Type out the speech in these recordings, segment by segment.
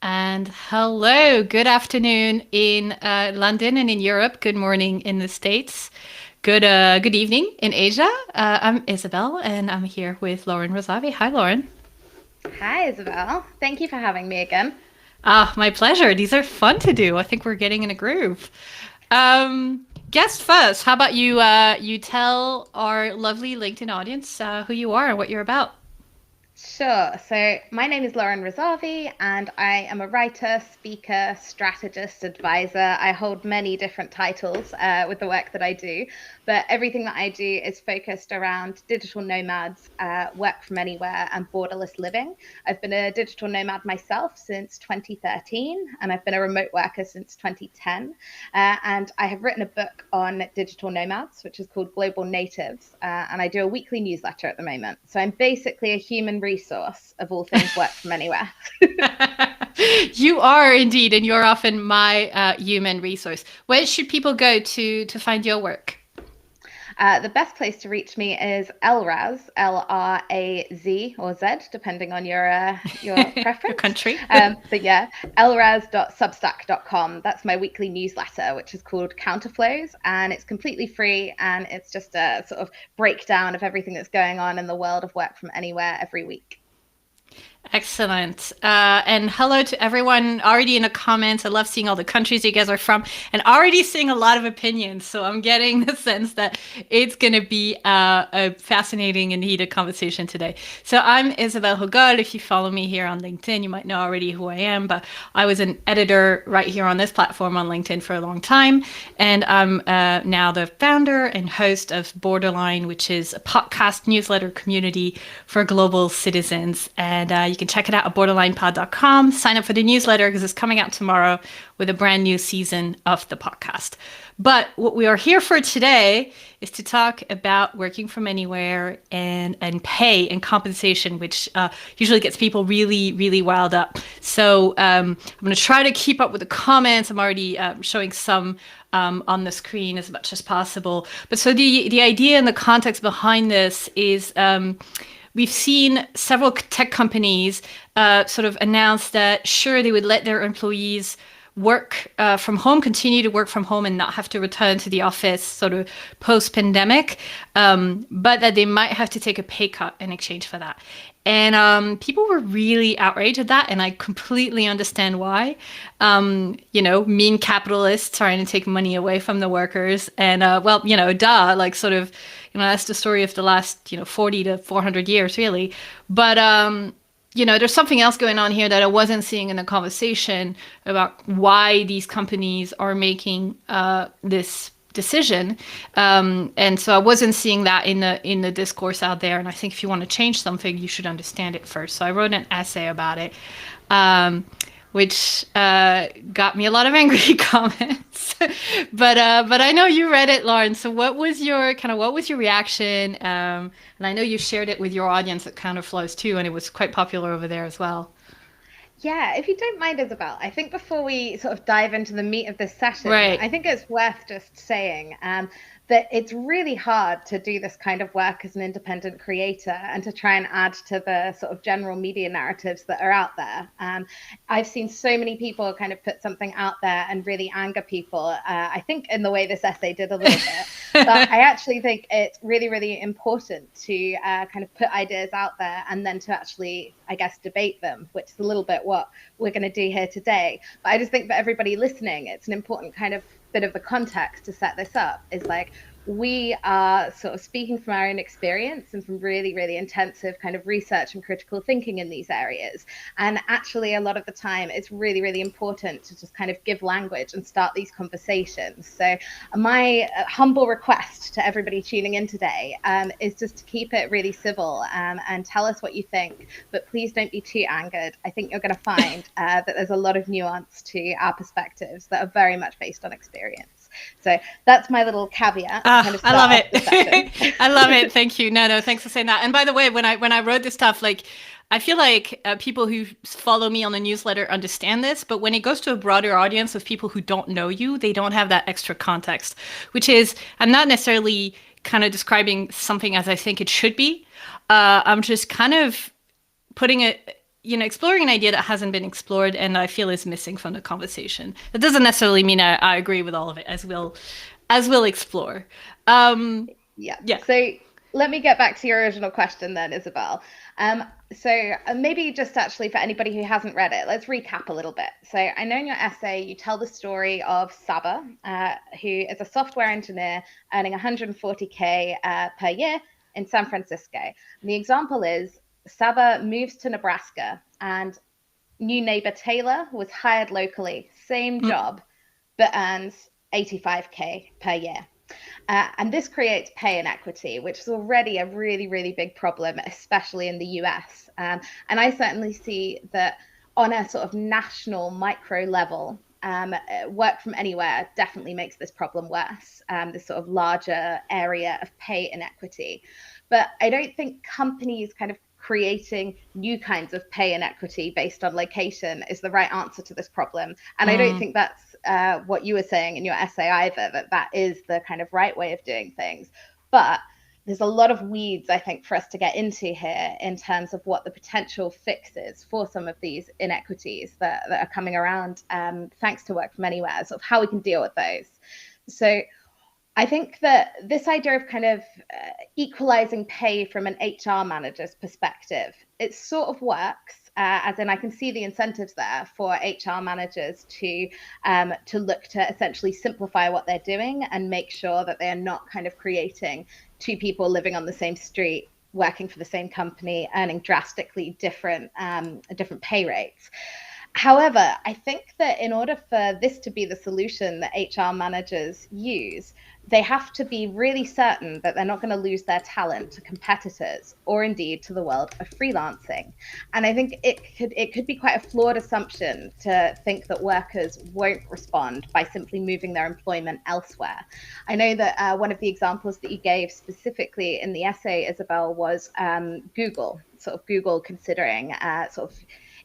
And hello, good afternoon in London and in Europe. Good morning in the States. Good evening in Asia. I'm Isabel, and I'm here with Lauren Razavi. Hi, Lauren. Hi, Isabel. Thank you for having me again. Ah, my pleasure. These are fun to do. I think we're getting in a groove. Guest first. How about you tell our lovely LinkedIn audience who you are and what you're about? Sure. So, my name is Lauren Razavi, and I am a writer, speaker, strategist, advisor. I hold many different titles with the work that I do, but everything that I do is focused around digital nomads, work from anywhere, and borderless living. I've been a digital nomad myself since 2013, and I've been a remote worker since 2010. And I have written a book on digital nomads, which is called Global Natives. And I do a weekly newsletter at the moment. So I'm basically a human resource of all things work from anywhere. You are indeed, and you're often my human resource. Where should people go to find your work? The best place to reach me is LRAZ, LRAZ or Z, depending on your Your preference. country? But yeah, lraz.substack.com. That's my weekly newsletter, which is called Counterflows, and it's completely free, and it's just a sort of breakdown of everything that's going on in the world of work from anywhere every week. Excellent. And hello to everyone already in the comments. I love seeing all the countries you guys are from and already seeing a lot of opinions. So I'm getting the sense that it's going to be a fascinating and heated conversation today. So I'm Isabel Hogol. If you follow me here on LinkedIn, you might know already who I am, but I was an editor right here on this platform on LinkedIn for a long time. And I'm now the founder and host of Borderline, which is a podcast newsletter community for global citizens. And you can check it out at borderlinepod.com. Sign up for the newsletter because it's coming out tomorrow with a brand new season of the podcast. But what we are here for today is to talk about working from anywhere and pay and compensation, which usually gets people really, really wild up. So I'm going to try to keep up with the comments. I'm already showing some on the screen as much as possible. But so the idea and the context behind this is we've seen several tech companies sort of announce that sure they would let their employees work from home, continue to work from home and not have to return to the office sort of post pandemic, but that they might have to take a pay cut in exchange for that. And people were really outraged at that, and I completely understand why. Mean capitalists trying to take money away from the workers, and duh, like sort of, that's the story of the last, 40 to 400 years, really. But there's something else going on here that I wasn't seeing in the conversation about why these companies are making this decision, and so I wasn't seeing that in the discourse out there. And I think if you want to change something, you should understand it first. So I wrote an essay about it, which got me a lot of angry comments. But I know you read it, Lauren. So what was your reaction? And I know you shared it with your audience at Counterflows too, and it was quite popular over there as well. Yeah, if you don't mind, Isabel, I think before we sort of dive into the meat of this session, Right. I think it's worth just saying that it's really hard to do this kind of work as an independent creator and to try and add to the sort of general media narratives that are out there. I've seen so many people kind of put something out there and really anger people, I think in the way this essay did a little bit. But I actually think it's really, really important to kind of put ideas out there and then to actually, I guess, debate them, which is a little bit what we're going to do here today. But I just think for everybody listening, it's an important kind of bit of the context to set this up is like we are sort of speaking from our own experience and from really, really intensive kind of research and critical thinking in these areas. And actually, a lot of the time, it's really, really important to just kind of give language and start these conversations. So, my humble request to everybody tuning in today is just to keep it really civil and tell us what you think. But please don't be too angered. I think you're going to find that there's a lot of nuance to our perspectives that are very much based on experience. So that's my little caveat to kind of I start love off the it. I love session. it. Thank you. No, thanks for saying that. And by the way, when I wrote this stuff, like I feel like people who follow me on the newsletter understand this, but when it goes to a broader audience of people who don't know you, they don't have that extra context, which is I'm not necessarily kind of describing something as I think it should be. I'm just kind of putting it exploring an idea that hasn't been explored and I feel is missing from the conversation. That doesn't necessarily mean I agree with all of it, as we'll explore. Um, Yeah. yeah. So let me get back to your original question then, Isabel. Maybe just actually for anybody who hasn't read it, let's recap a little bit. So I know in your essay you tell the story of Saba, who is a software engineer earning 140K per year in San Francisco. And the example is Saba moves to Nebraska and new neighbor Taylor was hired locally, same Mm, job, but earns 85K per year. And this creates pay inequity, which is already a really, really big problem, especially in the US. And I certainly see that on a sort of national micro level, work from anywhere definitely makes this problem worse, this sort of larger area of pay inequity. But I don't think companies kind of creating new kinds of pay inequity based on location is the right answer to this problem. And I don't mm, think that's what you were saying in your essay either, that is the kind of right way of doing things. But there's a lot of weeds, I think, for us to get into here in terms of what the potential fix is for some of these inequities that are coming around, thanks to work from anywhere, sort of how we can deal with those. So I think that this idea of kind of equalizing pay from an HR manager's perspective, it sort of works. As in, I can see the incentives there for HR managers to look to essentially simplify what they're doing and make sure that they are not kind of creating two people living on the same street, working for the same company, earning drastically different pay rates. However, I think that in order for this to be the solution that HR managers use, they have to be really certain that they're not going to lose their talent to competitors or indeed to the world of freelancing. And I think it could be quite a flawed assumption to think that workers won't respond by simply moving their employment elsewhere. I know that one of the examples that you gave specifically in the essay, Isabel, was Google, sort of Google considering sort of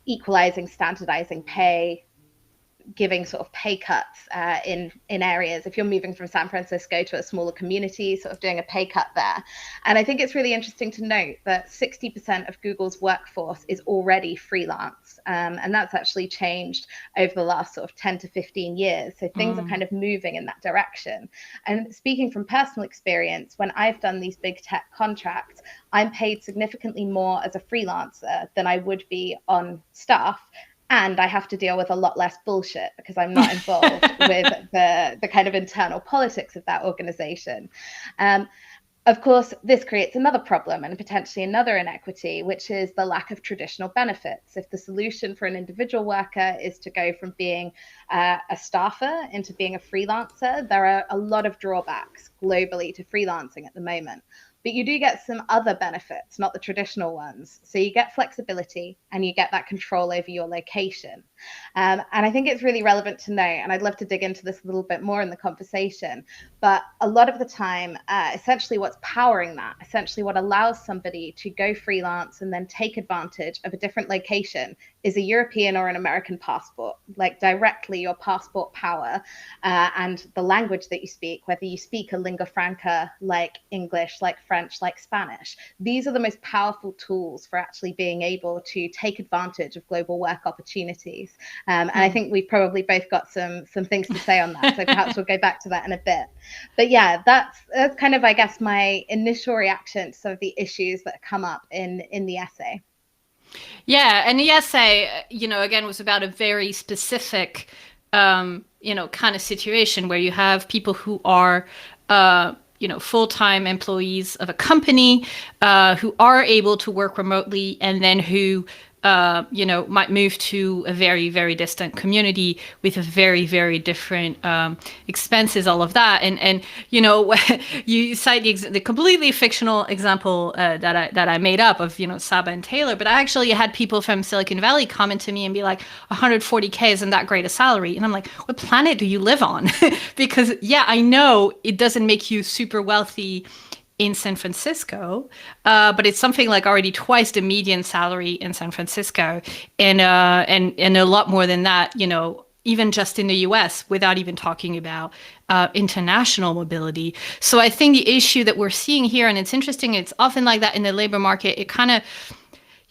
equalizing, standardizing pay, giving sort of pay cuts in areas. If you're moving from San Francisco to a smaller community, sort of doing a pay cut there. And I think it's really interesting to note that 60% of Google's workforce is already freelance. And that's actually changed over the last sort of 10 to 15 years. So things are mm, kind of moving in that direction. And speaking from personal experience, when I've done these big tech contracts, I'm paid significantly more as a freelancer than I would be on staff, and I have to deal with a lot less bullshit because I'm not involved with the kind of internal politics of that organization. Um, of course, this creates another problem and potentially another inequity, which is the lack of traditional benefits. If the solution for an individual worker is to go from being a staffer into being a freelancer, there are a lot of drawbacks globally to freelancing at the moment. But you do get some other benefits, not the traditional ones. So you get flexibility and you get that control over your location. And I think it's really relevant to know, and I'd love to dig into this a little bit more in the conversation, but a lot of the time, essentially what's powering that, essentially what allows somebody to go freelance and then take advantage of a different location is a European or an American passport, like directly your passport power and the language that you speak, whether you speak a lingua franca like English, like French, like Spanish. These are the most powerful tools for actually being able to take advantage of global work opportunities. And I think we've probably both got some things to say on that. So perhaps we'll go back to that in a bit. But yeah, that's kind of, I guess, my initial reaction to some of the issues that come up in the essay. Yeah, and the essay, again, was about a very specific, kind of situation where you have people who are, full-time employees of a company, who are able to work remotely, and then who might move to a very, very distant community with a very, very different expenses, all of that. And you cite the completely fictional example that I made up of, Saba and Taylor, but I actually had people from Silicon Valley comment to me and be like, 140K isn't that great a salary. And I'm like, what planet do you live on? Because yeah, I know it doesn't make you super wealthy in San Francisco, but it's something like already twice the median salary in San Francisco, and a lot more than that, even just in the U.S. without even talking about international mobility. So I think the issue that we're seeing here, and it's interesting, it's often like that in the labor market. It kind of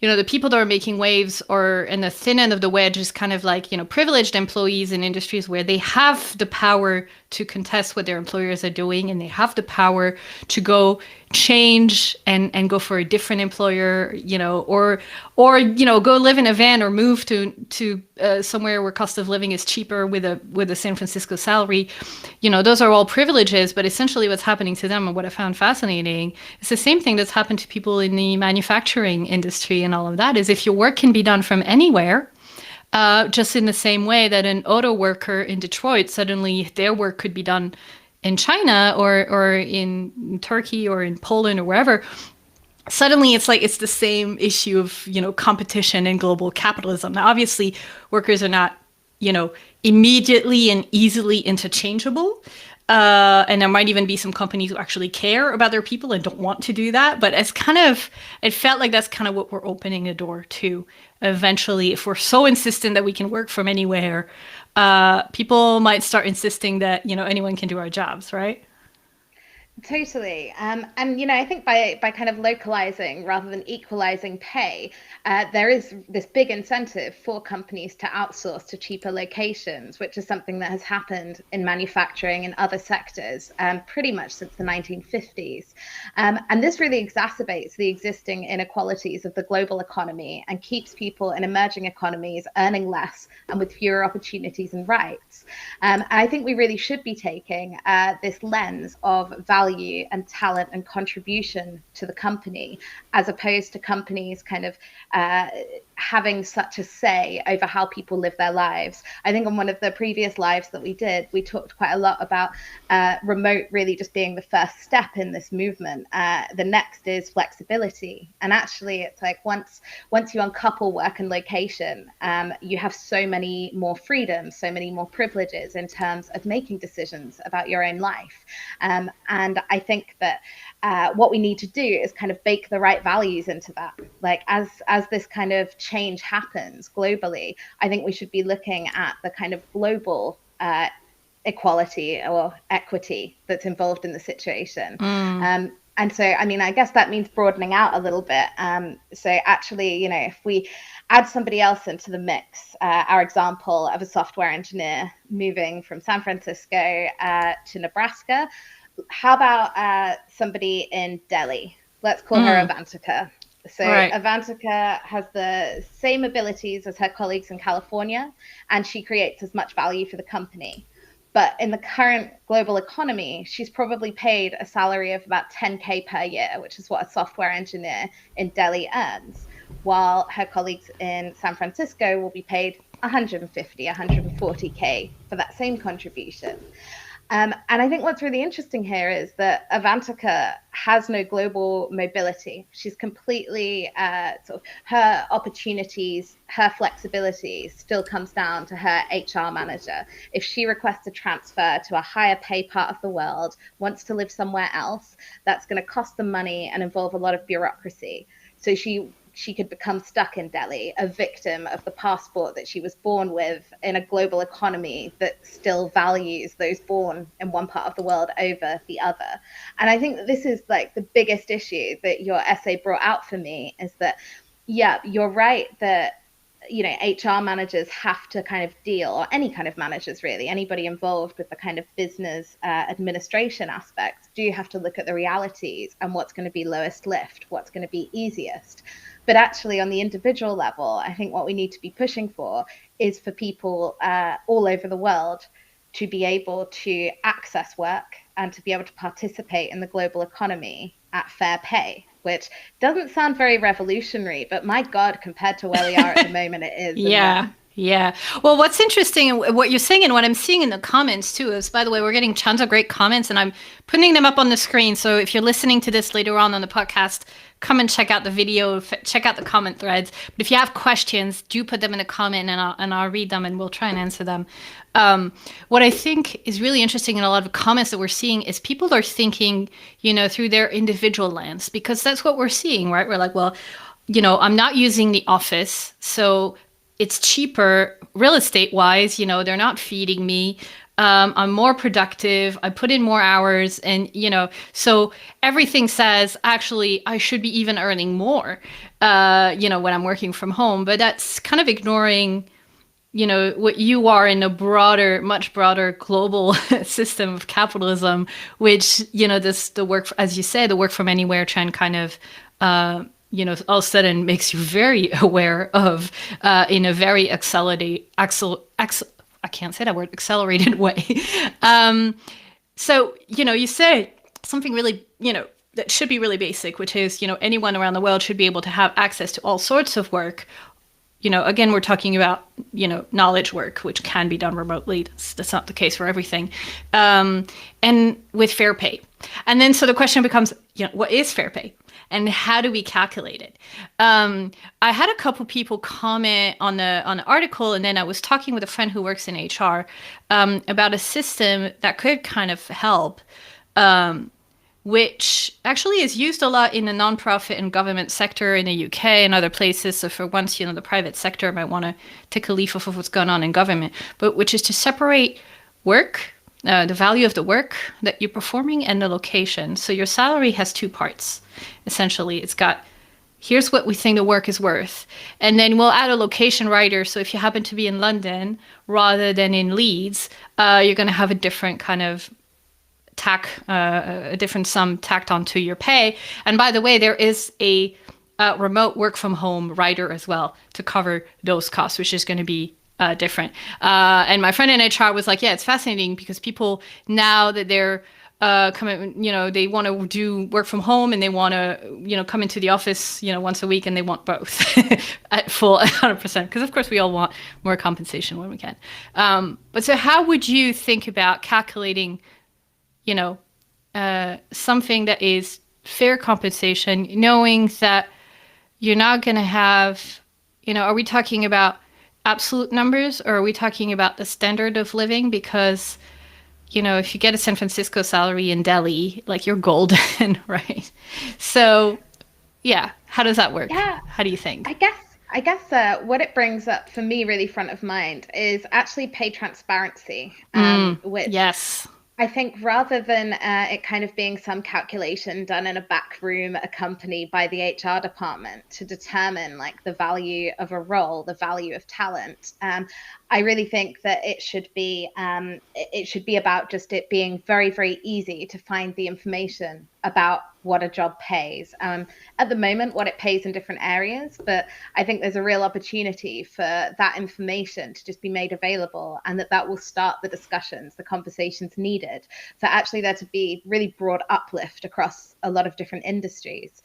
the people that are making waves are in the thin end of the wedge is kind of like, privileged employees in industries where they have the power to contest what their employers are doing, and they have the power to go change and go for a different employer, or go live in a van or move to somewhere where cost of living is cheaper with a San Francisco salary. Those are all privileges, but essentially what's happening to them, and what I found fascinating, is the same thing that's happened to people in the manufacturing industry and all of that, is if your work can be done from anywhere, just in the same way that an auto worker in Detroit, suddenly their work could be done in China or in Turkey or in Poland or wherever. Suddenly it's like it's the same issue of, competition and global capitalism. Now, obviously, workers are not, immediately and easily interchangeable. And there might even be some companies who actually care about their people and don't want to do that. But it felt like that's kind of what we're opening the door to. Eventually, if we're so insistent that we can work from anywhere, people might start insisting that, anyone can do our jobs, right? Totally. And, I think by kind of localizing rather than equalizing pay, there is this big incentive for companies to outsource to cheaper locations, which is something that has happened in manufacturing and other sectors pretty much since the 1950s. And this really exacerbates the existing inequalities of the global economy and keeps people in emerging economies earning less and with fewer opportunities and rights. And I think we really should be taking this lens of value and talent and contribution to the company, as opposed to companies kind of having such a say over how people live their lives. I think on one of the previous lives that we did, we talked quite a lot about remote really just being the first step in this movement. The next is flexibility. And actually, it's like once you uncouple work and location, you have so many more freedoms, so many more privileges in terms of making decisions about your own life. And I think that what we need to do is kind of bake the right values into that. Like as this kind of change happens globally, I think we should be looking at the kind of global equality or equity that's involved in the situation. And so, I mean, I guess that means broadening out a little bit. So actually, if we add somebody else into the mix, our example of a software engineer moving from San Francisco to Nebraska, how about somebody in Delhi? Let's call her Avantika. So right. Avantika has the same abilities as her colleagues in California, and she creates as much value for the company. But in the current global economy, she's probably paid a salary of about 10K per year, which is what a software engineer in Delhi earns, while her colleagues in San Francisco will be paid 150, 140K for that same contribution. And I think what's really interesting here is that Avantika has no global mobility. She's completely sort of her opportunities, her flexibility still comes down to her HR manager. If she requests a transfer to a higher pay part of the world, wants to live somewhere else, that's going to cost them money and involve a lot of bureaucracy. So she could become stuck in Delhi, a victim of the passport that she was born with in a global economy that still values those born in one part of the world over the other. And I think that this is like the biggest issue that your essay brought out for me, is that, yeah, you're right that, HR managers have to kind of deal, or any kind of managers really, anybody involved with the kind of business administration aspects, do have to look at the realities and what's going to be lowest lift, what's going to be easiest. But actually on the individual level, I think what we need to be pushing for is for people all over the world to be able to access work and to be able to participate in the global economy at fair pay, which doesn't sound very revolutionary, but my God, compared to where we are at the moment, it is. Yeah. Yeah. Well, what's interesting and what you're saying and what I'm seeing in the comments too is, by the way, we're getting tons of great comments and I'm putting them up on the screen. So if you're listening to this later on the podcast, come and check out the video, check out the comment threads. But if you have questions, do put them in a comment and I'll read them and we'll try and answer them. What I think is really interesting in a lot of comments that we're seeing is people are thinking, through their individual lens, because that's what we're seeing, right? We're like, well, I'm not using the office, so it's cheaper real estate wise, they're not feeding me. I'm more productive. I put in more hours, and so everything says actually I should be even earning more, when I'm working from home. But that's kind of ignoring what you are in a broader, much broader global system of capitalism, which, the work, as you say, the work from anywhere trend kind of, all of a sudden makes you very aware of, in a very I can't say that word, accelerated way. So, you said something really, that should be really basic, which is, anyone around the world should be able to have access to all sorts of work. Again, we're talking about, knowledge work, which can be done remotely. That's not the case for everything. And with fair pay. And then so the question becomes, what is fair pay? And how do we calculate it? I had a couple people comment on the article, and then I was talking with a friend who works in HR, about a system that could kind of help, which actually is used a lot in the nonprofit and government sector in the UK and other places. So for once, the private sector might want to take a leaf off of what's going on in government, but which is to separate work, the value of the work that you're performing, and the location. So your salary has two parts. Essentially, it's got, here's what we think the work is worth. And then we'll add a location rider. So if you happen to be in London rather than in Leeds, you're going to have a different kind of a different sum tacked onto your pay. And by the way, there is a remote work from home rider as well to cover those costs, which is going to be different. And my friend in HR was like, yeah, it's fascinating because people, now that they're coming, they want to do work from home, and they want to, come into the office, once a week, and they want both at full 100%. Because of course we all want more compensation when we can. But so how would you think about calculating, something that is fair compensation, knowing that you're not going to have, are we talking about absolute numbers, or are we talking about the standard of living? Because, if you get a San Francisco salary in Delhi, like, you're golden, right? So, yeah, how does that work? Yeah, How do you think? I guess what it brings up for me really front of mind is actually pay transparency, which Yes. I think rather than it kind of being some calculation done in a back room at a company by the HR department to determine like the value of a role, the value of talent, I really think that it should be about just it being very, very easy to find the information about what a job pays. At the moment, what it pays in different areas, but I think there's a real opportunity for that information to just be made available, and that will start the discussions, the conversations needed for actually there to be really broad uplift across a lot of different industries.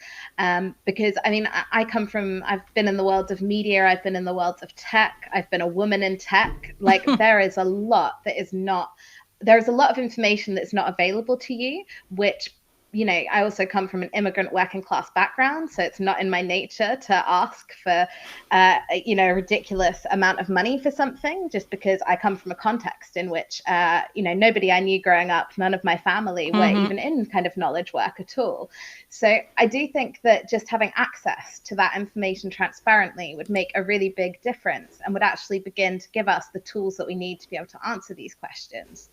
Because I mean, I've been in the world of media, I've been in the world of tech, I've been a woman in tech. Like there's a lot of information that's not available to you, which, I also come from an immigrant working class background, so it's not in my nature to ask for, a ridiculous amount of money for something, just because I come from a context in which, nobody I knew growing up, none of my family were even in kind of knowledge work at all. So I do think that just having access to that information transparently would make a really big difference, and would actually begin to give us the tools that we need to be able to answer these questions.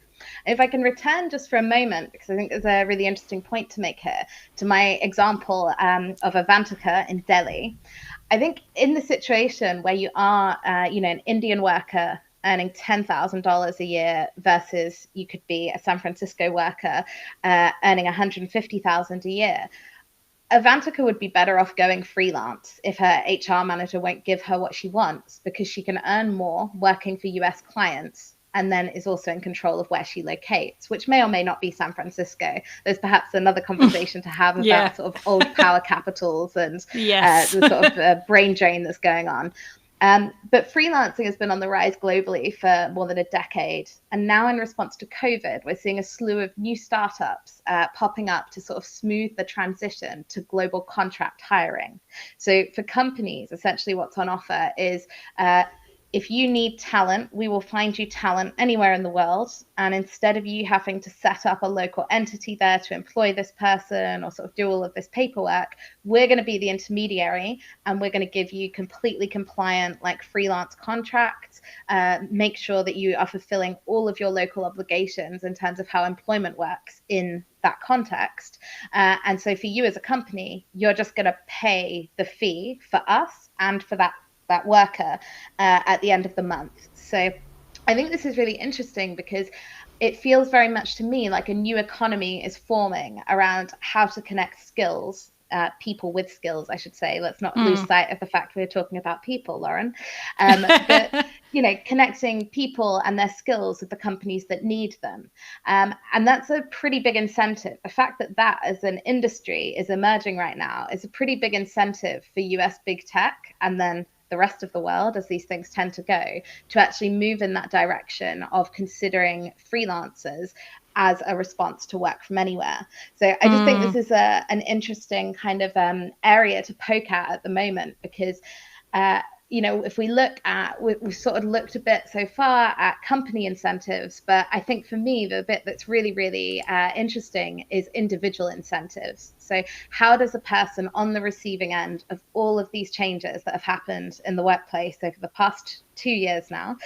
If I can return just for a moment, because I think there's a really interesting point to make here, to my example of Avantika in Delhi. I think in the situation where you are, an Indian worker earning $10,000 a year versus you could be a San Francisco worker earning $150,000 a year, Avantika would be better off going freelance if her HR manager won't give her what she wants, because she can earn more working for US clients, and then is also in control of where she locates, which may or may not be San Francisco. There's perhaps another conversation to have about sort of old power capitals and Yes. the sort of brain drain that's going on. But freelancing has been on the rise globally for more than a decade. And now in response to COVID, we're seeing a slew of new startups popping up to sort of smooth the transition to global contract hiring. So for companies, essentially what's on offer is if you need talent, we will find you talent anywhere in the world. And instead of you having to set up a local entity there to employ this person or sort of do all of this paperwork, we're going to be the intermediary, and we're going to give you completely compliant, like, freelance contracts, make sure that you are fulfilling all of your local obligations in terms of how employment works in that context. And so for you as a company, you're just going to pay the fee for us and for that worker at the end of the month. So I think this is really interesting because it feels very much to me like a new economy is forming around how to connect skills, people with skills, I should say. Let's not lose sight of the fact we're talking about people, Lauren. But, connecting people and their skills with the companies that need them. And that's a pretty big incentive. The fact that that as an industry is emerging right now is a pretty big incentive for US big tech, and then the rest of the world, as these things tend to go, to actually move in that direction of considering freelancers as a response to work from anywhere. So I just think this is an interesting kind of area to poke at the moment, because if we look at, we've sort of looked a bit so far at company incentives, but I think for me, the bit that's really, really interesting is individual incentives. So how does a person on the receiving end of all of these changes that have happened in the workplace over the past 2 years now,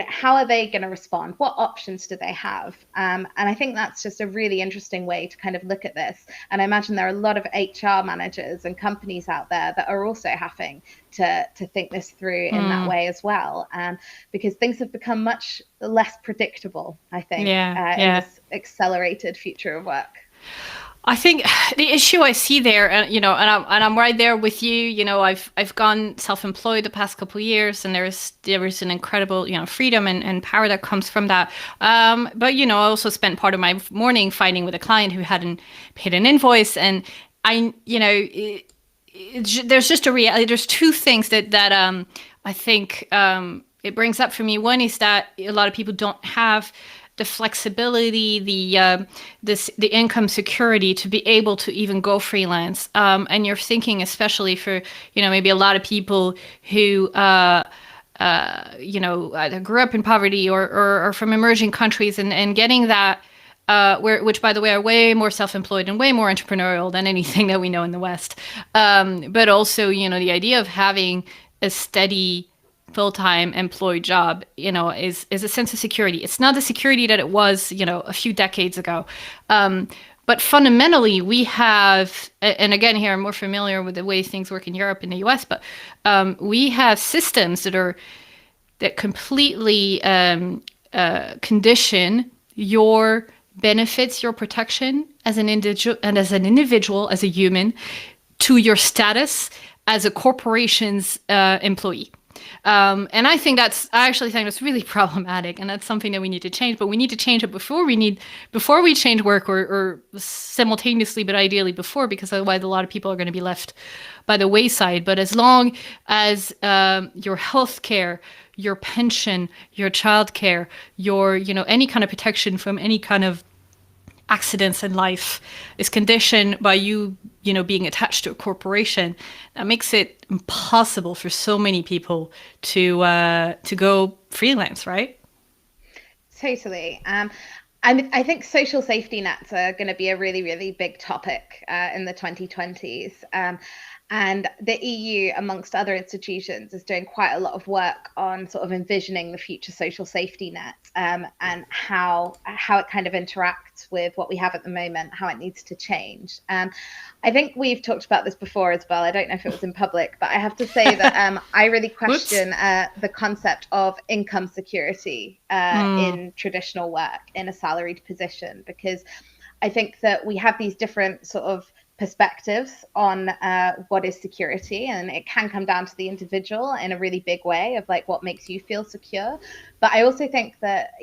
how are they going to respond? What options do they have? And I think that's just a really interesting way to kind of look at this. And I imagine there are a lot of HR managers and companies out there that are also having to think this through in that way as well, because things have become much less predictable, I think, in this accelerated future of work. I think the issue I see there, and I'm right there with you. I've gone self-employed the past couple of years, and there is an incredible, freedom and power that comes from that. But I also spent part of my morning fighting with a client who hadn't paid an invoice, and there's just a reality. There's two things that I think it brings up for me. One is that a lot of people don't have the flexibility, the income security to be able to even go freelance. And you're thinking, especially for maybe a lot of people who either grew up in poverty or are from emerging countries, and getting that. Which, by the way, are way more self-employed and way more entrepreneurial than anything that we know in the West. But also, the idea of having a steady full-time employed job, is a sense of security. It's not the security that it was, a few decades ago. But fundamentally, we have, and again, here I'm more familiar with the way things work in Europe and the US, but we have systems that completely condition your benefits, your protection as an individual, as a human, to your status as a corporation's employee. And I actually think that's really problematic, and that's something that we need to change. But we need to change it before we change work, or simultaneously, but ideally before, because otherwise a lot of people are going to be left by the wayside. But as long as your health care, your pension, your childcare, your any kind of protection from any kind of accidents in life is conditioned by you being attached to a corporation, that makes it impossible for so many people to go freelance, right? Totally. I think social safety nets are going to be a really, really big topic in the 2020s. And the EU, amongst other institutions, is doing quite a lot of work on sort of envisioning the future social safety net, and how it kind of interacts with what we have at the moment, how it needs to change. I think we've talked about this before as well. I don't know if it was in public, but I have to say that I really question the concept of income security in traditional work, in a salaried position, because I think that we have these different sort of perspectives on what is security, and it can come down to the individual in a really big way of like what makes you feel secure. But I also think that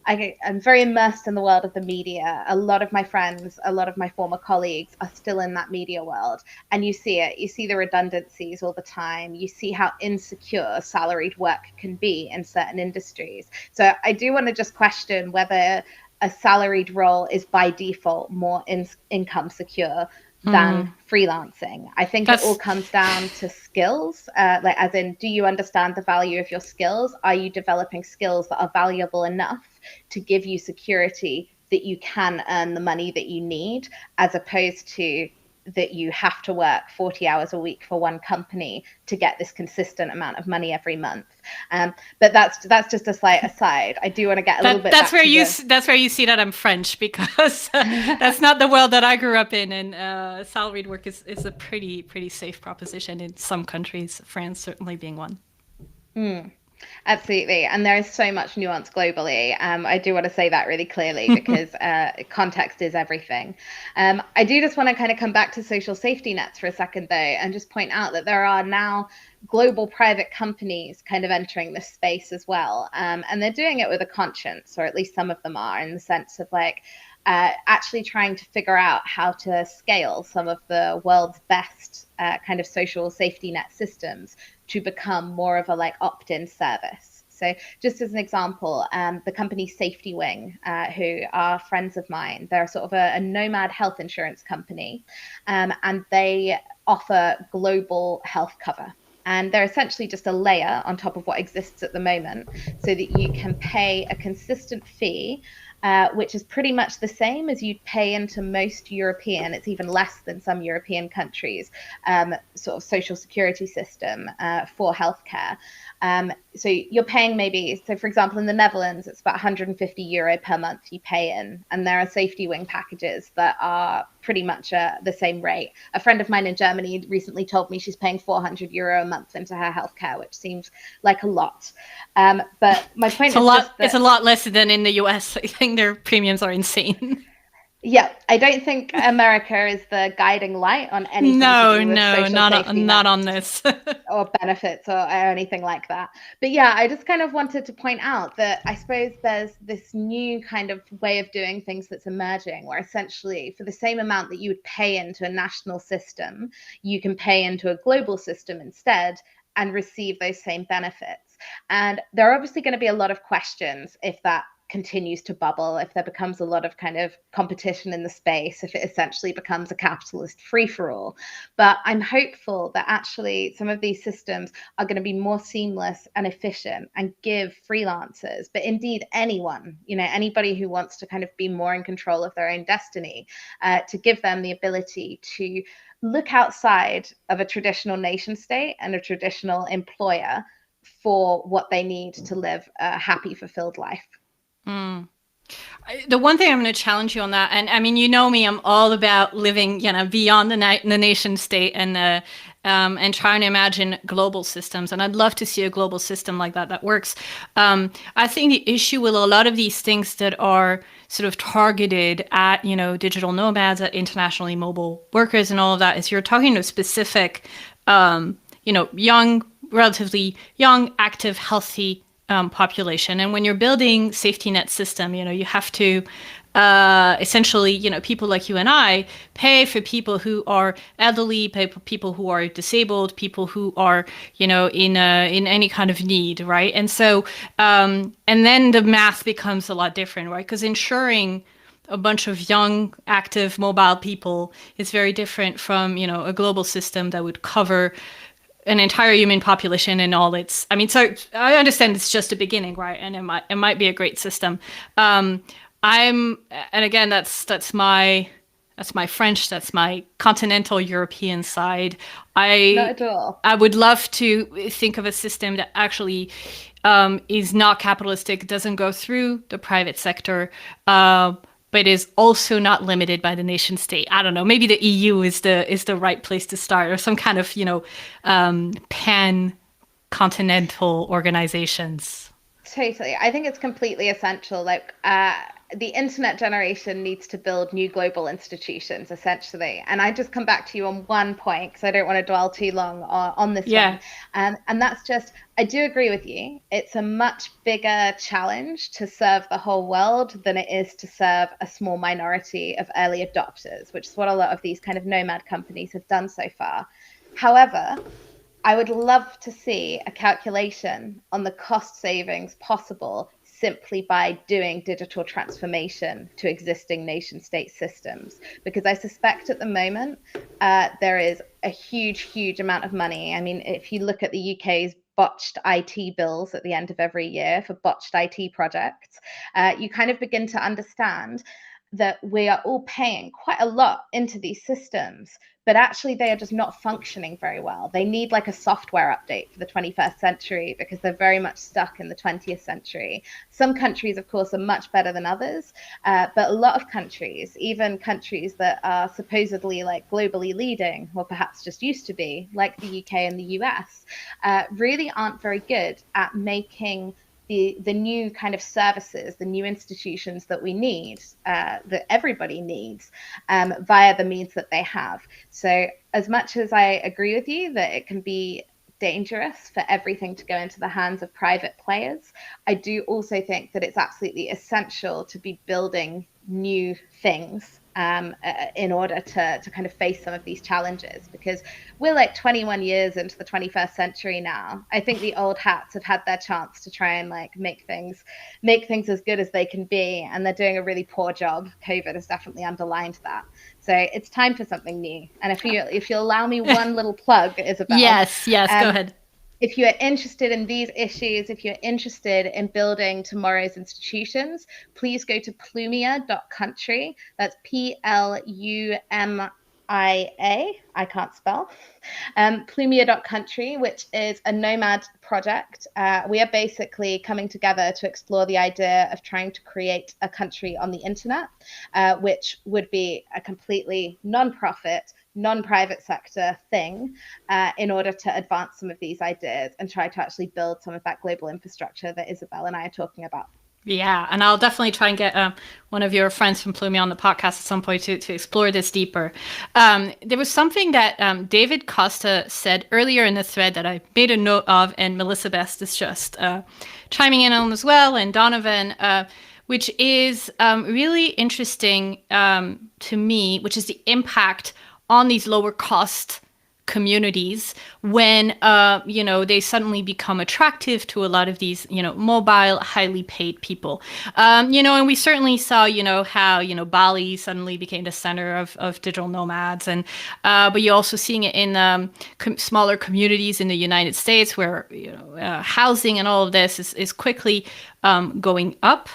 I'm very immersed in the world of the media. A lot of my friends, a lot of my former colleagues are still in that media world, and you see the redundancies all the time. You see how insecure salaried work can be in certain industries. So I do want to just question whether a salaried role is by default more income secure than freelancing. I think it all That's comes down to skills, like as in, do you understand the value of your skills? Are you developing skills that are valuable enough to give you security that you can earn the money that you need, as opposed to that you have to work 40 hours a week for one company to get this consistent amount of money every month. But that's just a slight aside. I do want to get a little bit that's back where to you the that's where you see that I'm French, because that's not the world that I grew up in. And salaried work is a pretty safe proposition in some countries, France certainly being one. Absolutely. And there is so much nuance globally. I do want to say that really clearly, because context is everything. I do just want to kind of come back to social safety nets for a second, though, and just point out that there are now global private companies kind of entering this space as well. And they're doing it with a conscience, or at least some of them are, in the sense of like, actually trying to figure out how to scale some of the world's best kind of social safety net systems to become more of a like opt-in service. So just as an example, the company Safety Wing, who are friends of mine, they're sort of a nomad health insurance company, and they offer global health cover. And they're essentially just a layer on top of what exists at the moment, so that you can pay a consistent fee, which is pretty much the same as you'd pay into most European, it's even less than some European countries, sort of social security system for healthcare. So you're paying maybe, so for example, in the Netherlands, it's about €150 per month you pay in. And there are Safety Wing packages that are pretty much the same rate. A friend of mine in Germany recently told me she's paying €400 a month into her healthcare, which seems like a lot. But my point is just that it's a lot less than in the US. I think their premiums are insane. yeah, I don't think America is the guiding light on anything to No, do with no, social safety not nets on this. or benefits or anything like that. But yeah, I just kind of wanted to point out that I suppose there's this new kind of way of doing things that's emerging, where essentially for the same amount that you would pay into a national system, you can pay into a global system instead and receive those same benefits. And there are obviously going to be a lot of questions if that continues to bubble, if there becomes a lot of kind of competition in the space, if it essentially becomes a capitalist free-for-all. But I'm hopeful that actually some of these systems are going to be more seamless and efficient and give freelancers, but indeed anyone, you know, anybody who wants to kind of be more in control of their own destiny, to give them the ability to look outside of a traditional nation state and a traditional employer for what they need to live a happy, fulfilled life. The one thing I'm going to challenge you on that, and I mean, you know me, I'm all about living, beyond the nation state, and trying to imagine global systems. And I'd love to see a global system like that works. I think the issue with a lot of these things that are sort of targeted at, digital nomads, at internationally mobile workers, and all of that is you're talking to specific, young, relatively young, active, healthy population. And when you're building safety net system, you have to essentially, people like you and I pay for people who are elderly, pay for people who are disabled, people who are, in any kind of need, right? And so, and then the math becomes a lot different, right? Because ensuring a bunch of young, active, mobile people is very different from, a global system that would cover an entire human population and all its. I mean, so I understand it's just a beginning, right? And it might be a great system. And again, that's my French, that's my continental European side. Not at all. I would love to think of a system that actually is not capitalistic, doesn't go through the private sector, but is also not limited by the nation state. I don't know. Maybe the EU is the right place to start, or some kind of pan continental organizations. Totally. I think it's completely essential. Like the internet generation needs to build new global institutions, essentially. And I just come back to you on one point, because I don't want to dwell too long on this one. And that's just, I do agree with you. It's a much bigger challenge to serve the whole world than it is to serve a small minority of early adopters, which is what a lot of these kind of nomad companies have done so far. However, I would love to see a calculation on the cost savings possible simply by doing digital transformation to existing nation state systems. Because I suspect at the moment there is a huge amount of money. I mean, if you look at the UK's botched IT bills at the end of every year for botched IT projects, you kind of begin to understand that we are all paying quite a lot into these systems, but actually they are just not functioning very well. They need like a software update for the 21st century because they're very much stuck in the 20th century. Some countries, of course, are much better than others, but a lot of countries, even countries that are supposedly like globally leading, or perhaps just used to be, like the UK and the US, really aren't very good at making the new kind of services, the new institutions that we need, that everybody needs, via the means that they have. So as much as I agree with you that it can be dangerous for everything to go into the hands of private players, I do also think that it's absolutely essential to be building new things in order to kind of face some of these challenges, because we're like 21 years into the 21st century now. I think the old hats have had their chance to try and like make things as good as they can be, and they're doing a really poor job. COVID has definitely underlined that. So it's time for something new. And if you allow me one little plug, Isabel, Yes, go ahead. if you are interested in these issues, if you're interested in building tomorrow's institutions, please go to plumia.country. That's Plumia. I can't spell. Plumia.country, which is a nomad project. We are basically coming together to explore the idea of trying to create a country on the internet, which would be a completely non-profit, non-private sector thing, in order to advance some of these ideas and try to actually build some of that global infrastructure that Isabel and I are talking about. Yeah, and I'll definitely try and get one of your friends from Plumia on the podcast at some point to explore this deeper. There was something that David Costa said earlier in the thread that I made a note of, and Melissa Best is just chiming in on as well, and Donovan, which is really interesting to me, which is the impact on these lower cost communities when they suddenly become attractive to a lot of these mobile, highly paid people. And we certainly saw how Bali suddenly became the center of digital nomads, and but you're also seeing it in smaller communities in the United States where housing and all of this is quickly going up.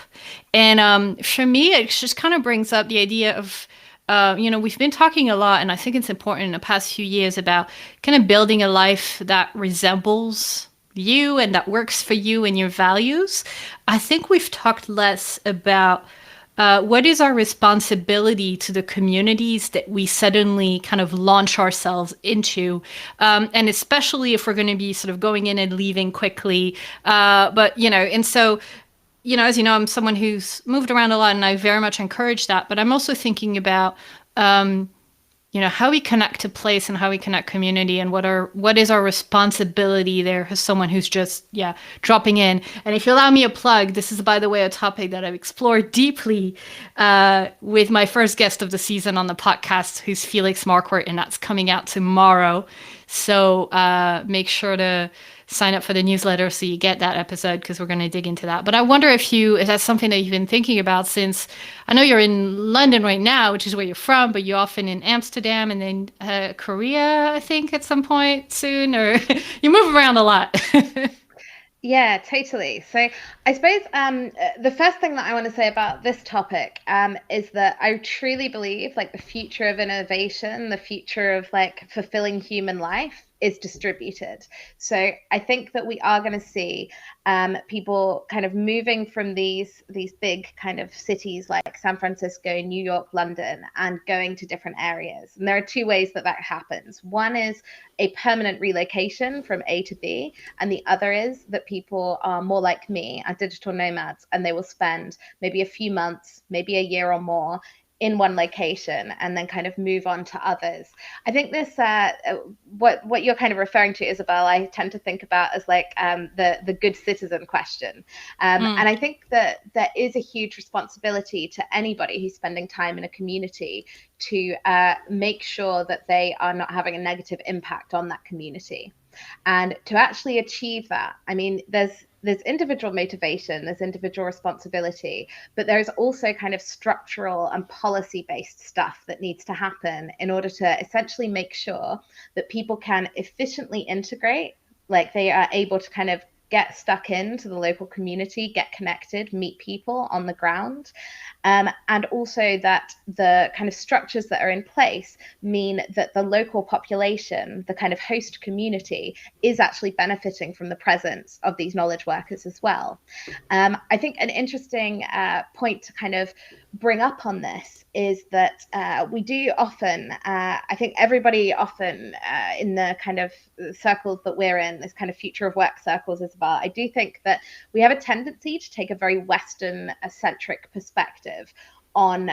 And for me, it just kind of brings up the idea of we've been talking a lot, and I think it's important in the past few years about kind of building a life that resembles you and that works for you and your values. I think we've talked less about what is our responsibility to the communities that we suddenly kind of launch ourselves into, and especially if we're going to be sort of going in and leaving quickly. And so as you know, I'm someone who's moved around a lot, and I very much encourage that. But I'm also thinking about, how we connect to place and how we connect community, and what is our responsibility there as someone who's just, dropping in. And if you allow me a plug, this is, by the way, a topic that I've explored deeply with my first guest of the season on the podcast, who's Felix Marquardt, and that's coming out tomorrow. So make sure to sign up for the newsletter so you get that episode, because we're going to dig into that. But I wonder if that's something that you've been thinking about, since I know you're in London right now, which is where you're from, but you're often in Amsterdam and then Korea, I think, at some point soon, or you move around a lot. Yeah, totally. So I suppose the first thing that I want to say about this topic is that I truly believe like the future of innovation, the future of like fulfilling human life is distributed. So I think that we are going to see people kind of moving from these big kind of cities like San Francisco, New York, London, and going to different areas. And there are two ways that happens. One is a permanent relocation from A to B, and the other is that people are more like me, are digital nomads, and they will spend maybe a few months, maybe a year or more in one location and then kind of move on to others. I think this, what you're kind of referring to, Isabel, I tend to think about as like the good citizen question. And I think that there is a huge responsibility to anybody who's spending time in a community to make sure that they are not having a negative impact on that community. And to actually achieve that, I mean, there's there's individual motivation, there's individual responsibility, but there's also kind of structural and policy-based stuff that needs to happen in order to essentially make sure that people can efficiently integrate, like they are able to kind of get stuck into the local community, get connected, meet people on the ground. And also that the kind of structures that are in place mean that the local population, the kind of host community, is actually benefiting from the presence of these knowledge workers as well. I think an interesting point to kind of bring up on this is that we do often, I think everybody often in the kind of circles that we're in, this kind of future of work circles as well, I do think that we have a tendency to take a very Western-centric perspective on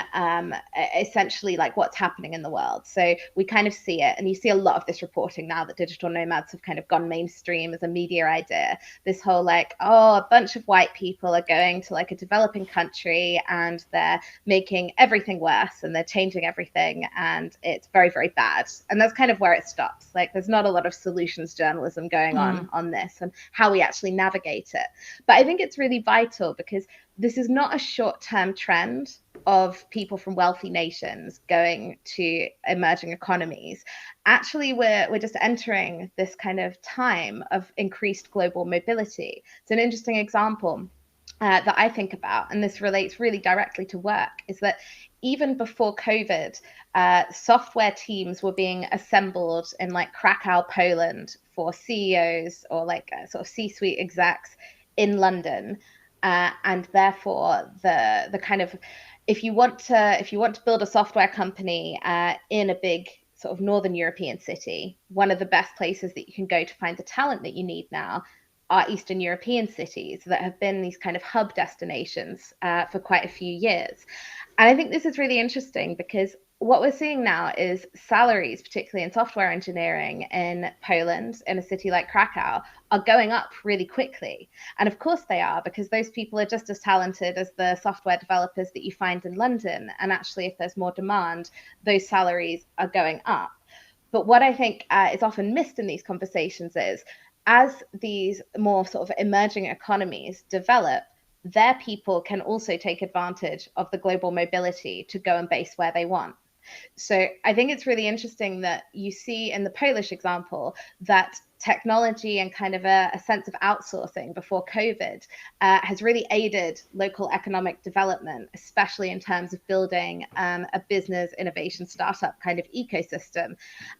essentially like what's happening in the world. So we kind of see it, and you see a lot of this reporting now that digital nomads have kind of gone mainstream as a media idea. This whole like, oh, a bunch of white people are going to like a developing country and they're making everything worse and they're changing everything and it's very, very bad. And that's kind of where it stops. Like there's not a lot of solutions journalism going on this and how we actually navigate it. But I think it's really vital because this is not a short-term trend of people from wealthy nations going to emerging economies. Actually, we're just entering this kind of time of increased global mobility. It's an interesting example that I think about, and this relates really directly to work, is that even before COVID, software teams were being assembled in like Krakow, Poland for CEOs or like sort of C-suite execs in London. And therefore, the kind of if you want to build a software company in a big sort of Northern European city, one of the best places that you can go to find the talent that you need now are Eastern European cities that have been these kind of hub destinations for quite a few years. And I think this is really interesting because what we're seeing now is salaries, particularly in software engineering in Poland, in a city like Krakow, are going up really quickly. And of course they are, because those people are just as talented as the software developers that you find in London. And actually, if there's more demand, those salaries are going up. But what I think is often missed in these conversations is as these more sort of emerging economies develop, their people can also take advantage of the global mobility to go and base where they want. So I think it's really interesting that you see in the Polish example that technology and kind of a sense of outsourcing before COVID has really aided local economic development, especially in terms of building a business innovation startup kind of ecosystem.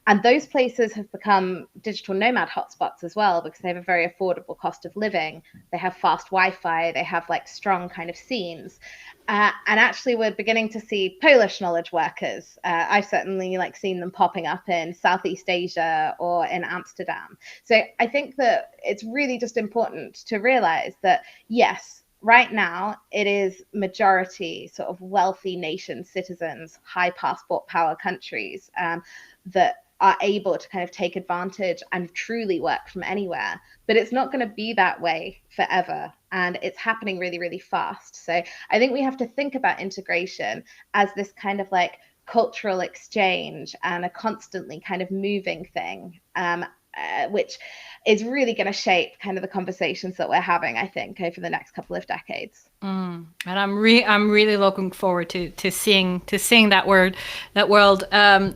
And those places have become digital nomad hotspots as well, because they have a very affordable cost of living. They have fast Wi-Fi, they have like strong kind of scenes. And actually, we're beginning to see Polish knowledge workers. I've certainly like seen them popping up in Southeast Asia or in Amsterdam. So I think that it's really just important to realize that, yes, right now it is majority sort of wealthy nation citizens, high passport power countries that are able to kind of take advantage and truly work from anywhere. But it's not going to be that way forever. And it's happening really, really fast. So I think we have to think about integration as this kind of like cultural exchange and a constantly kind of moving thing, which is really going to shape kind of the conversations that we're having, I think, over the next couple of decades. And I'm really looking forward to seeing that world,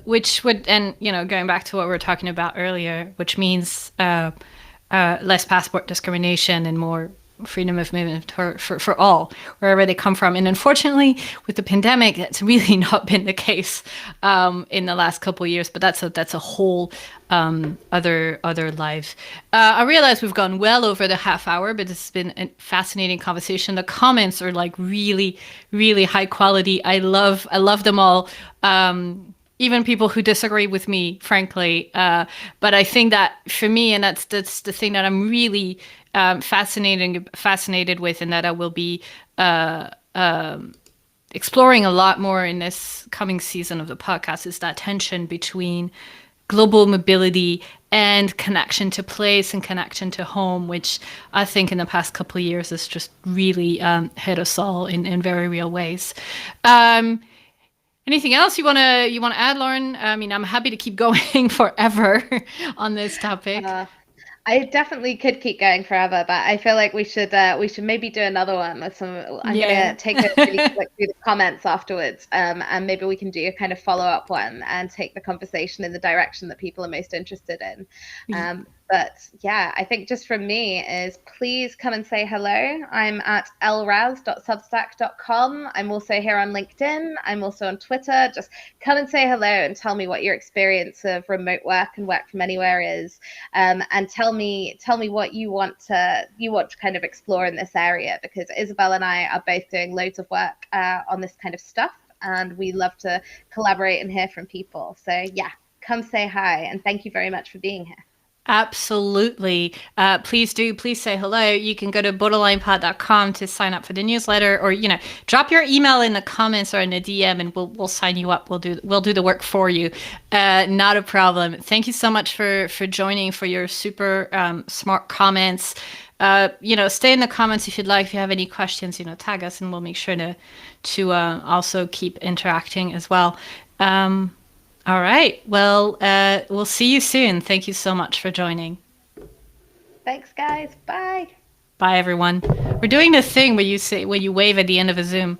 which would, and going back to what we were talking about earlier, which means less passport discrimination and more freedom of movement for all, wherever they come from. And unfortunately, with the pandemic, that's really not been the case in the last couple of years. But that's a whole other life. I realize we've gone well over the half hour, but this has been a fascinating conversation. The comments are like really, really high quality. I love them all. Even people who disagree with me, frankly. But I think that for me, and that's the thing that I'm really fascinated with, and that I will be exploring a lot more in this coming season of the podcast, is that tension between global mobility and connection to place and connection to home, which I think in the past couple of years has just really hit us all in very real ways. Anything else you want to add, Lauren? I mean, I'm happy to keep going forever on this topic. I definitely could keep going forever, but I feel like we should maybe do another one with some. I'm Yeah. gonna take a really quick through the comments afterwards, and maybe we can do a kind of follow-up one and take the conversation in the direction that people are most interested in. But yeah, I think just from me is please come and say hello. I'm at lraz.substack.com. I'm also here on LinkedIn. I'm also on Twitter. Just come and say hello and tell me what your experience of remote work and work from anywhere is, and tell me what you want to kind of explore in this area, because Isabel and I are both doing loads of work on this kind of stuff, and we love to collaborate and hear from people. So yeah, come say hi, and thank you very much for being here. Absolutely. Please do. Please say hello. You can go to borderlinepod.com to sign up for the newsletter, or drop your email in the comments or in the DM, and we'll sign you up. We'll do the work for you. Not a problem. Thank you so much for joining, for your super smart comments. Stay in the comments if you'd like. If you have any questions, tag us, and we'll make sure to also keep interacting as well. All right. Well, we'll see you soon. Thank you so much for joining. Thanks, guys. Bye. Bye, everyone. We're doing this thing where you wave at the end of a Zoom.